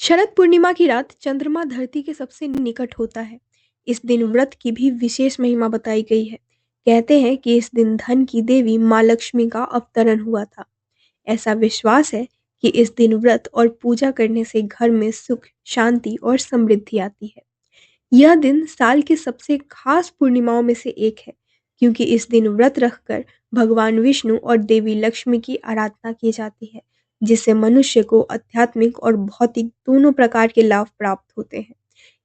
शरद पूर्णिमा की रात चंद्रमा धरती के सबसे निकट होता है। इस दिन व्रत की भी विशेष महिमा बताई गई है। कहते हैं कि इस दिन धन की देवी माँ लक्ष्मी का अवतरण हुआ था। ऐसा विश्वास है कि इस दिन व्रत और पूजा करने से घर में सुख, शांति और समृद्धि आती है। यह दिन साल के सबसे खास पूर्णिमाओं में से एक है, क्योंकि इस दिन व्रत रखकर भगवान विष्णु और देवी लक्ष्मी की आराधना की जाती है, जिससे मनुष्य को आध्यात्मिक और भौतिक दोनों प्रकार के लाभ प्राप्त होते हैं।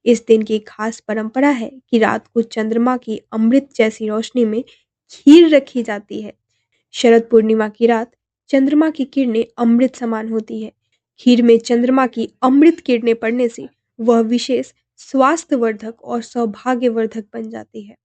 इस दिन की खास परंपरा है कि रात को चंद्रमा की अमृत जैसी रोशनी में खीर रखी जाती है। शरद पूर्णिमा की रात चंद्रमा की किरणें अमृत समान होती है। खीर में चंद्रमा की अमृत किरणें पड़ने से वह विशेष स्वास्थ्यवर्धक और सौभाग्यवर्धक बन जाती है।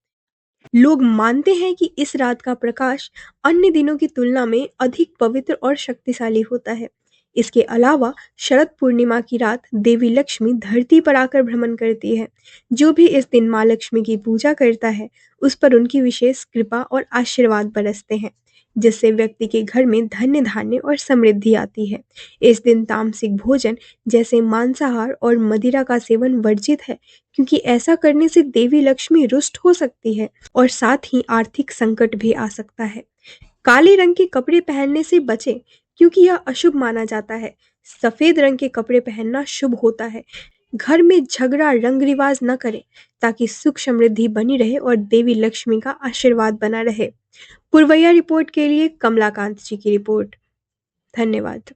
लोग मानते हैं कि इस रात का प्रकाश अन्य दिनों की तुलना में अधिक पवित्र और शक्तिशाली होता है। इसके अलावा शरद पूर्णिमा की रात देवी लक्ष्मी धरती पर आकर भ्रमण करती है। जो भी इस दिन माँ लक्ष्मी की पूजा करता है, उस पर उनकी विशेष कृपा और आशीर्वाद बरसते हैं, जिससे व्यक्ति के घर में धन्य धान्य और समृद्धि आती है। इस दिन तामसिक भोजन जैसे मांसाहार और मदिरा का सेवन वर्जित है, क्योंकि ऐसा करने से देवी लक्ष्मी रुष्ट हो सकती है और साथ ही आर्थिक संकट भी आ सकता है। काले रंग के कपड़े पहनने से बचें, क्योंकि यह अशुभ माना जाता है। सफेद रंग के कपड़े पहनना शुभ होता है। घर में झगड़ा रंग रिवाज न करें, ताकि सुख समृद्धि बनी रहे और देवी लक्ष्मी का आशीर्वाद बना रहे। पुरवैया रिपोर्ट के लिए कमलाकांत जी की रिपोर्ट। धन्यवाद।